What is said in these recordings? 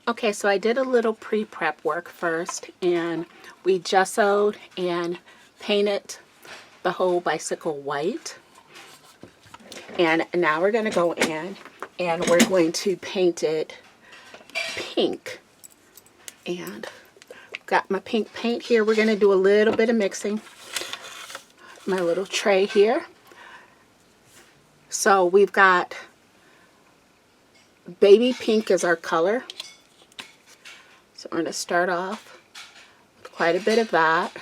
Okay, so I did a little pre-prep work first, and we gessoed and painted the whole bicycle white. And now we're going to go in and we're going to paint it pink. And got my pink paint here. We're going to do a little bit of mixing. My little tray here. So we've got baby pink as our color. So we're going to start off with quite a bit of that.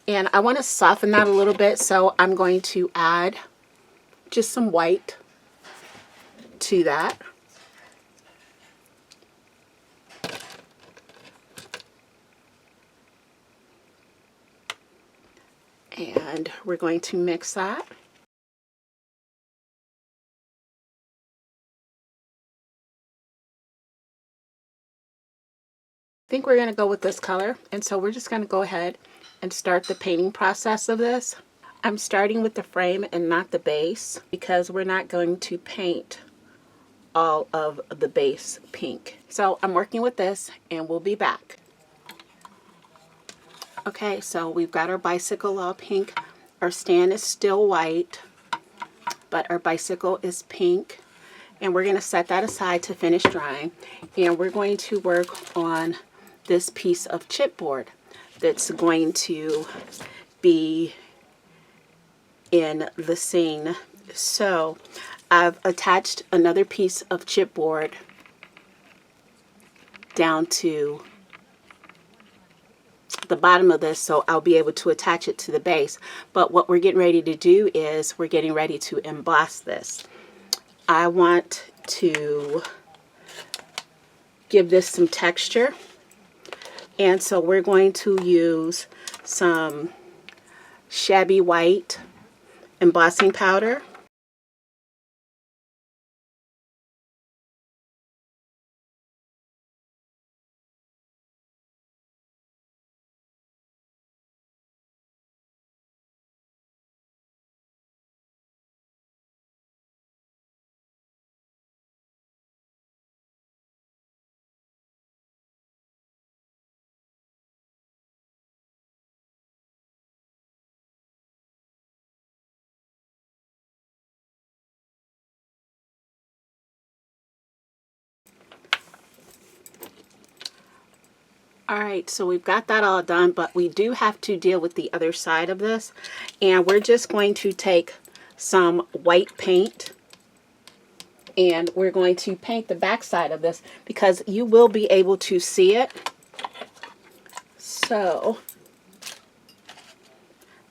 And I want to soften that a little bit, so I'm going to add just some white to that. And we're going to mix that. I think we're going to go with this color, and so we're just going to go ahead and start the painting process of this. I'm starting with the frame and not the base because we're not going to paint all of the base pink. So I'm working with this and we'll be back. Okay, so we've got our bicycle all pink. Our stand is still white, but our bicycle is pink. And we're going to set that aside to finish drying. And we're going to work on this piece of chipboard that's going to be in the scene. So I've attached another piece of chipboard down to the bottom of this, so I'll be able to attach it to the base. But what we're getting ready to do is we're getting ready to emboss this. I want to give this some texture, and so we're going to use some Shabby White embossing powder. Alright, so we've got that all done, but we do have to deal with the other side of this. And we're just going to take some white paint and we're going to paint the back side of this because you will be able to see it. So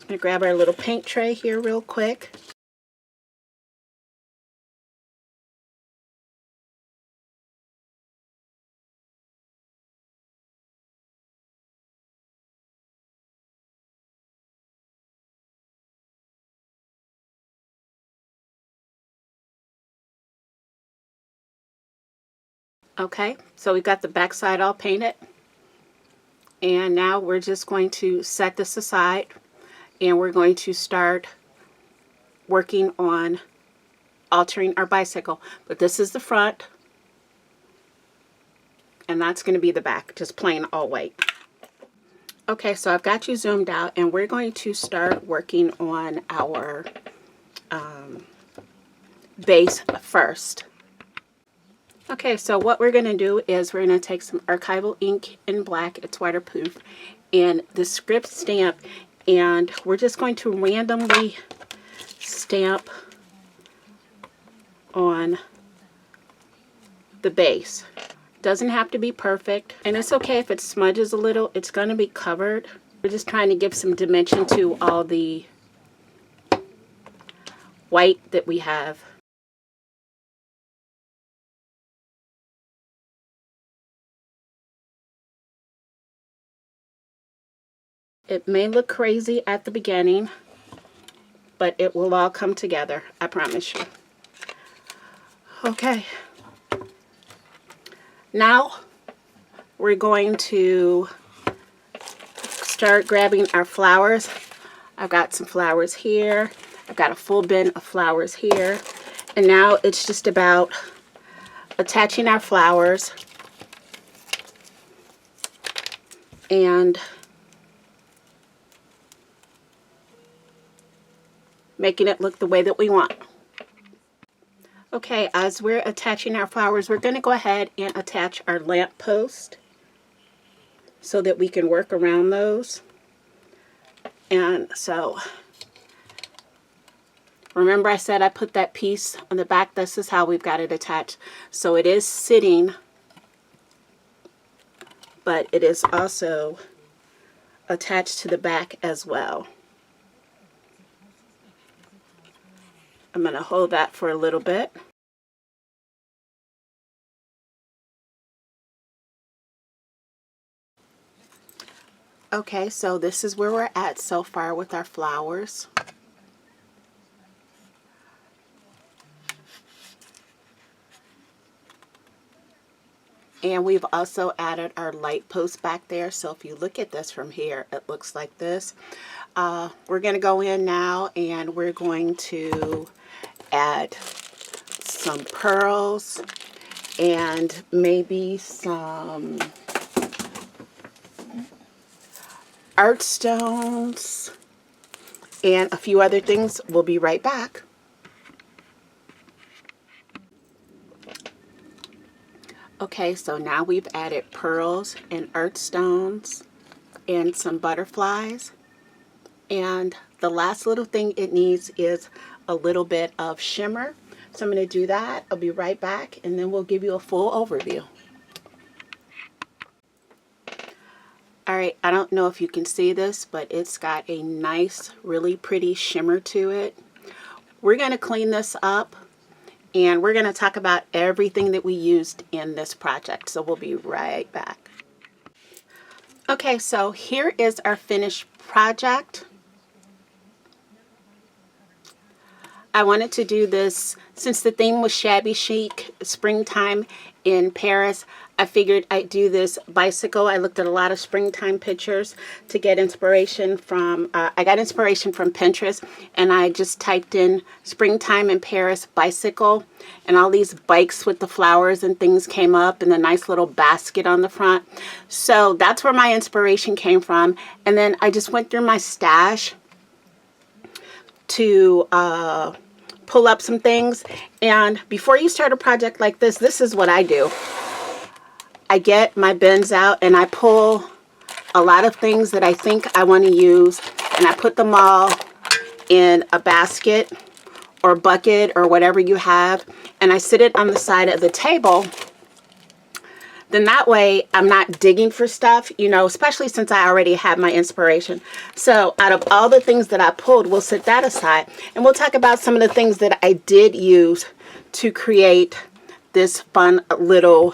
I'm going to grab our little paint tray here real quick. Okay, so we've got the back side all painted. And now we're just going to set this aside and we're going to start working on altering our bicycle. But this is the front and that's going to be the back, just plain all white. Okay, so I've got you zoomed out and we're going to start working on our base first. Okay, so what we're going to do is we're going to take some archival ink in black, it's waterproof, and the script stamp, and we're just going to randomly stamp on the base. Doesn't have to be perfect, and it's okay if it smudges a little, it's going to be covered. We're just trying to give some dimension to all the white that we have. It may look crazy at the beginning, but it will all come together, I promise you. Okay. Now we're going to start grabbing our flowers. I've got some flowers here. I've got a full bin of flowers here. And now it's just about attaching our flowers and making it look the way that we want. Okay, as we're attaching our flowers, we're going to go ahead and attach our lamp post so that we can work around those. And so, remember I said I put that piece on the back? This is how we've got it attached. So it is sitting, but it is also attached to the back as well. I'm going to hold that for a little bit. Okay, so this is where we're at so far with our flowers. And we've also added our light post back there. So if you look at this from here, it looks like this. We're going to go in now and we're going to add some pearls and maybe some art stones and a few other things. We'll be right back. Okay, so now we've added pearls and art stones and some butterflies. And the last little thing it needs is a little bit of shimmer. So I'm going to do that. I'll be right back and then we'll give you a full overview. Alright, I don't know if you can see this, but it's got a nice, really pretty shimmer to it. We're going to clean this up and we're going to talk about everything that we used in this project. So we'll be right back. Okay, so here is our finished project. I wanted to do this since the theme was Shabby Chic, springtime in Paris. I figured I'd do this bicycle. I looked at a lot of springtime pictures to get inspiration from, I got inspiration from Pinterest, and I just typed in springtime in Paris bicycle, and all these bikes with the flowers and things came up and a nice little basket on the front. So that's where my inspiration came from. And then I just went through my stash to pull up some things. And before you start a project like this, this is what I do. I get my bins out and I pull a lot of things that I think I want to use, and I put them all in a basket or bucket or whatever you have, and I sit it on the side of the table. Then that way I'm not digging for stuff, you know, especially since I already have my inspiration. So out of all the things that I pulled, we'll set that aside and we'll talk about some of the things that I did use to create this fun little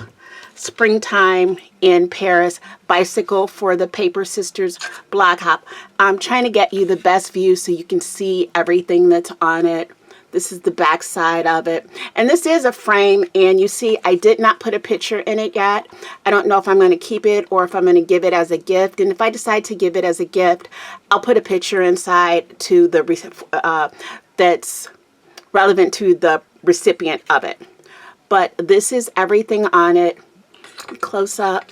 springtime in Paris bicycle for the Paper Sisters blog hop. I'm trying to get you the best view so you can see everything that's on it. This is the back side of it. And this is a frame, and you see I did not put a picture in it yet. I don't know if I'm going to keep it or if I'm going to give it as a gift. And if I decide to give it as a gift, I'll put a picture inside to the that's relevant to the recipient of it. But this is everything on it. Close up.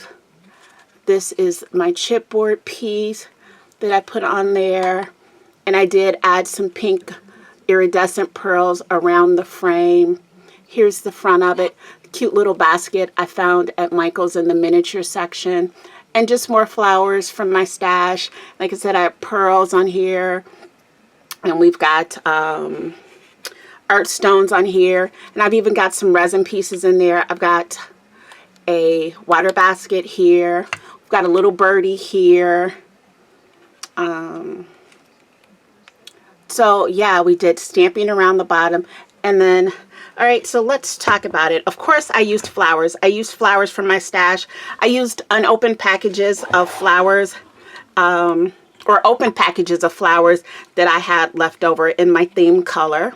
This is my chipboard piece that I put on there, and I did add some pink iridescent pearls around the frame. Here's the front of it. Cute little basket I found at Michael's in the miniature section, and just more flowers from my stash. Like I said, I have pearls on here, and we've got art stones on here, and I've even got some resin pieces in there. I've got a water basket here. We've got a little birdie here. So yeah, we did stamping around the bottom. And then, all right, so let's talk about it. Of course, I used flowers. I used flowers from my stash. I used unopened packages of flowers, or open packages of flowers that I had left over in my theme color.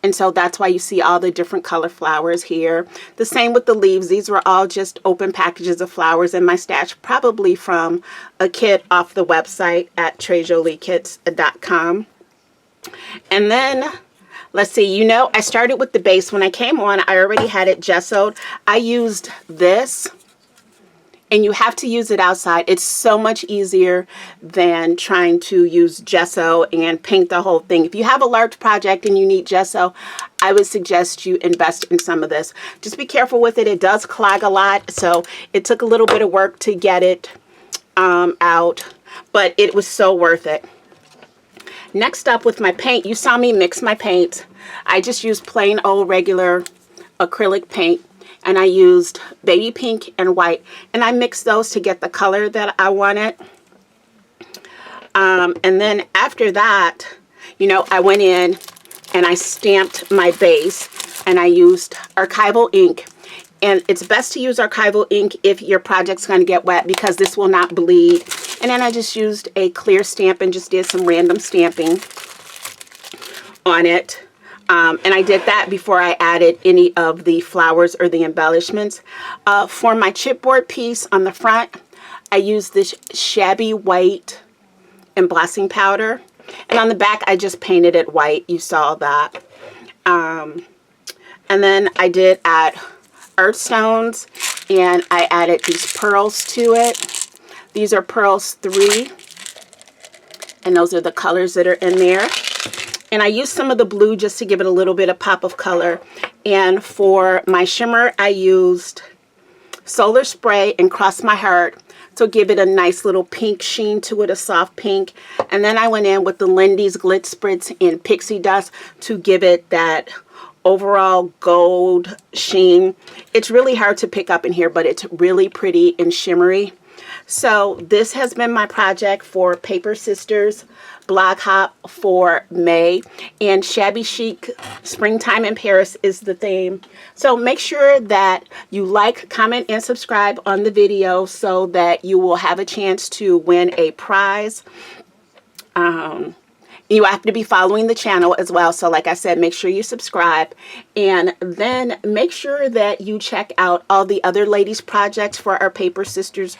And so that's why you see all the different color flowers here. The same with the leaves. These were all just open packages of flowers in my stash, probably from a kit off the website at TreJolieKits.com. And then let's see, you know, I started with the base. When I came on, I already had it gessoed. I used this, and you have to use it outside. It's so much easier than trying to use gesso and paint the whole thing. If you have a large project and you need gesso, I would suggest you invest in some of this. Just be careful with it. It does clog a lot, so it took a little bit of work to get it out, but it was so worth it. Next up with my paint, you saw me mix my paints. I just used plain old regular acrylic paint, and I used baby pink and white, and I mixed those to get the color that I wanted. And then after that, you know, I went in and I stamped my base, and I used archival ink. And it's best to use archival ink if your project's going to get wet, because this will not bleed. And then I just used a clear stamp and just did some random stamping on it. And I did that before I added any of the flowers or the embellishments. For my chipboard piece on the front, I used this shabby white embossing powder. And on the back, I just painted it white. You saw that. And then I did add earthstones, and I added these pearls to it. These are pearls 3, and those are the colors that are in there. And I used some of the blue just to give it a little bit of pop of color. And for my shimmer, I used Solar Spray and Cross My Heart to give it a nice little pink sheen to it, a soft pink. And then I went in with the Lindy's Glitz Spritz in Pixie Dust to give it that overall gold sheen. It's really hard to pick up in here, but it's really pretty and shimmery. So this has been my project for Paper Sisters Blog Hop for May, and Shabby Chic Springtime in Paris is the theme. So make sure that you like, comment, and subscribe on the video so that you will have a chance to win a prize. You have to be following the channel as well. So like I said, make sure you subscribe, and then make sure that you check out all the other ladies' projects for our Paper Sisters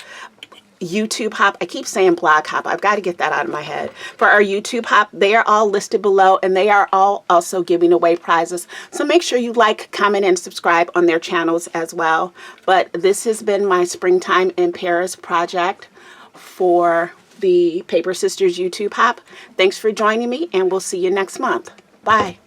YouTube hop. I keep saying blog hop. I've got to get that out of my head. For our YouTube hop, they are all listed below, and they are all also giving away prizes. So make sure you like, comment, and subscribe on their channels as well. But this has been my Springtime in Paris project for the Paper Sisters YouTube hop. Thanks for joining me, and we'll see you next month. Bye.